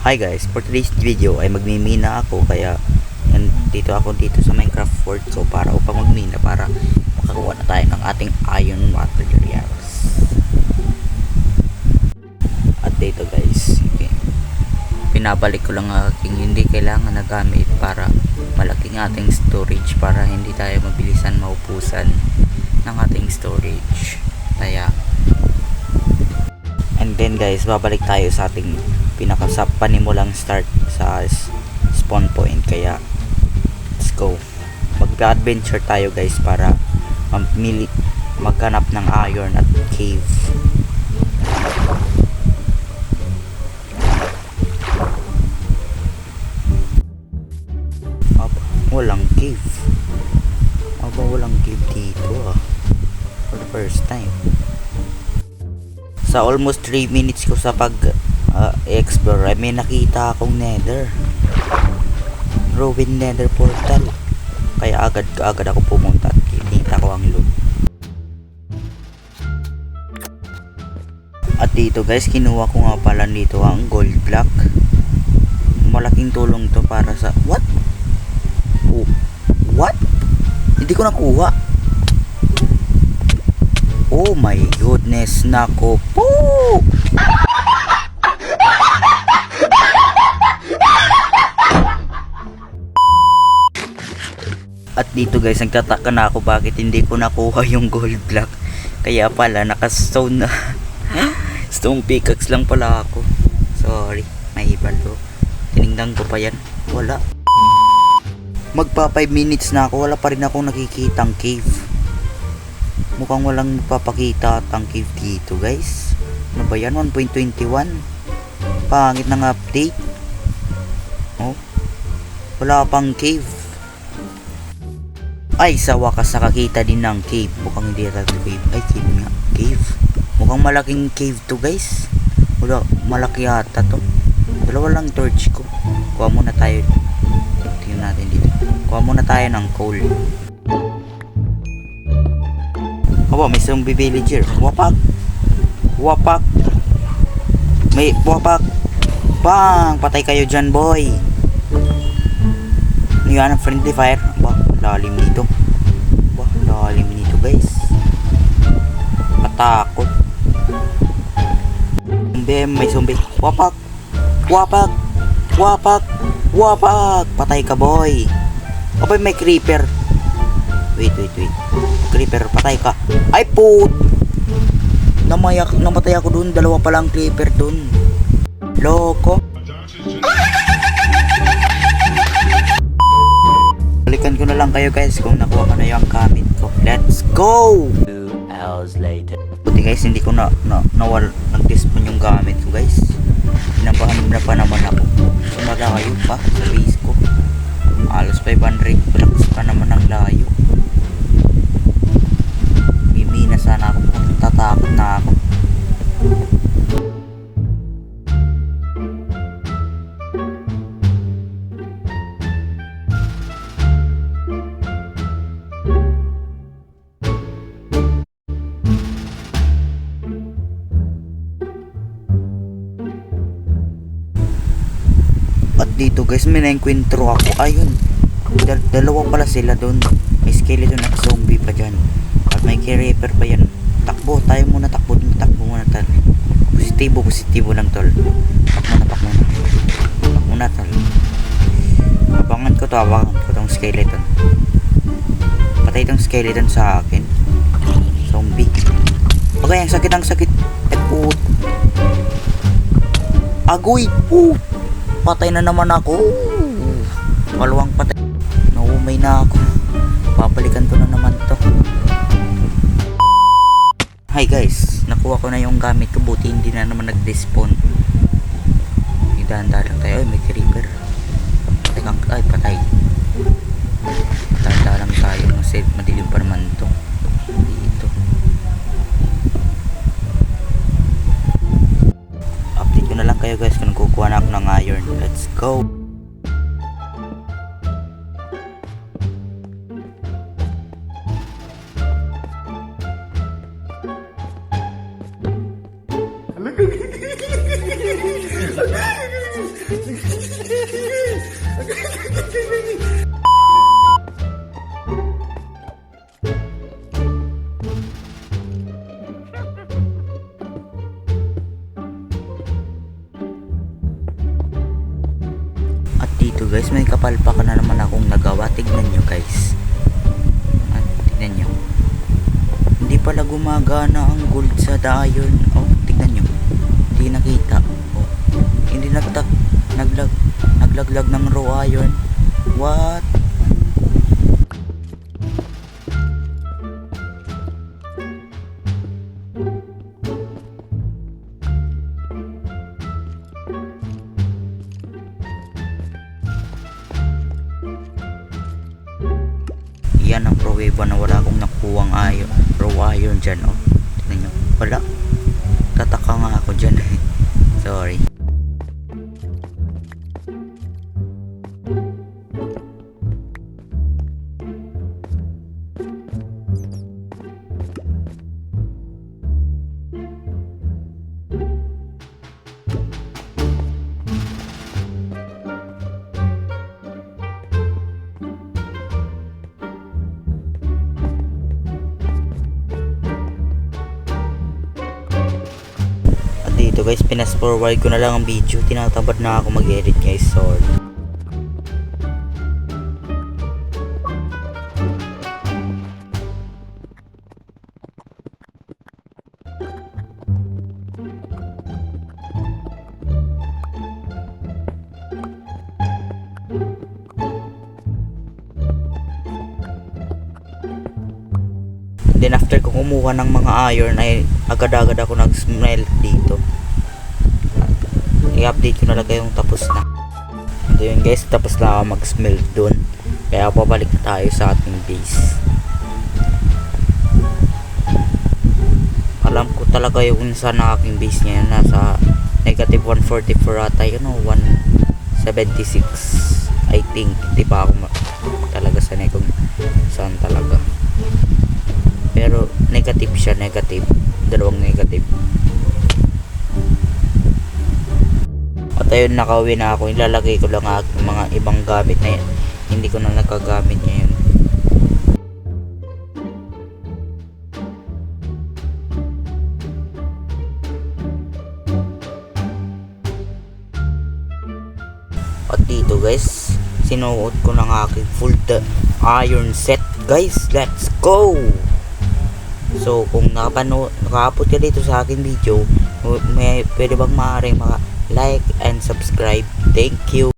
Hi guys, for today's video ay magmimina ako kaya dito sa Minecraft World ko para upang magmina para makakuha na tayo ng ating iron materials. At dito guys, pinabalik ko lang ang aking hindi kailangan na gamit para malaking ating storage para hindi tayo mabilisan maupusan ng ating storage. Kaya and then guys, babalik tayo sa ating sa panimulang start sa spawn point. Kaya let's go, mag-adventure tayo guys para maghanap ng iron at cave. Walang cave. Walang cave dito for the first time. Sa almost 3 minutes ko sa explore ay may nakita akong nether, ruined nether portal. Kaya agad ako pumunta at kinita ko ang loot. At dito guys, kinuha ko nga pala dito ang gold block. Malaking tulong to para sa what? Hindi ko nakuha. Oh my goodness, nako po. At dito guys, nagtataka na ako bakit hindi ko nakuha yung gold block. Kaya pala naka-stone na stone pickaxe lang pala ako. Sorry, may iba to. Tinignan ko pa yan, wala. Magpa 5 minutes na ako, wala pa rin akong nakikitang cave. Mukhang walang magpapakita at ang cave dito guys. Ano ba yan? 1.21. Pangit ng update. Oh, wala pang cave. Ay, sa wakas nakakita din ng cave. Mukhang hindi ito cave. Ay, cave nga. Cave. Mukhang malaking cave to guys. Wala, malaki yata to. Dalawa lang torch ko. Kuha muna tayo. Tingnan natin dito. Kuha muna tayo ng coal. Aba, may zombie villager. Wapak. May wapak. Bang! Patay kayo dyan, boy. Yan ang friendly fire. Ba, lalim nito guys. Matakot. May zombie. Wapak. Patay ka, boy. Abay, may creeper. Wait. Creeper, patay ka. Ay, put. Namatay ako dun. Dalawa palang creeper dun. Loko. Balikan ko na lang kayo guys kung nakuha ko na yung gamit ko. Let's go! 2 hours later. Buti guys, hindi ko nag-despawn yung gamit ko guys. Pinabahan na pa naman ako. Malayo pa sa base ko. Halos 500 blocks pa naman ang layo. Mimina sana ako kung tatakot na ako. At dito guys, may na-encuentro ako. Ayun, dalawa pala sila doon. May skeleton at zombie pa dyan. At may creeper pa yan. Takbo muna tol. Positibo lang tol. Pak muna tol. Abangan ko tong skeleton. Patay tong skeleton sa akin. Zombie. Okay, ang sakit. Ay put. Agoy put. Patay na naman ako. Maluwang patay. Naumay na ako. Babalikan ko na naman to. Hi guys, nakuha ko na yung gamit ko. Buti hindi na naman nag-despawn. Dahan-dahan lang tayo. Ay, may creeper. Patay. Dahan-dahan lang tayo. Madilim pa naman to. Dito. Update ko na lang kayo guys kung kukuha na ako ng iron. Let's go. dito guys, may kapalpakan na naman akong nagawa. Tignan nyo guys. Tignan nyo. Hindi pala gumagana ang gold sa diamond. Oh, tignan nyo. Hindi nakita. Oh, hindi naglaglag ng raw iron. What? Yan ang pruweba na wala akong nakuwang raw iron dyan. Oh, tignan nyo. Wala. Tataka nga ako dyan. Sorry. Dito guys, pinas forward ko na lang ang video. Tinatamad na ako mag-edit guys, sorry. Then after ko kumuha ng mga iron ay agad-agad ako nag-smelt dito. I-update ko na lang kayong tapos na. So yun guys, tapos na ako mag-smelt dun. Kaya pabalik na tayo sa ating base. Alam ko talaga yung saan ang aking base niya. Nasa negative 144 ata yun o 176 I think. Hindi pa ako talaga sanay kung saan talaga. Pero negative siya, negative. Dalawang negative. At ayun, nakauwi na ako. Ilalagay ko lang aking mga ibang gamit na hindi ko na nagagamit ngayon. At dito guys, sinuot ko ng aking full iron set. Guys, let's go! So kung nakaabot ka dito sa aking video, pwede bang maaaring like and subscribe. Thank you.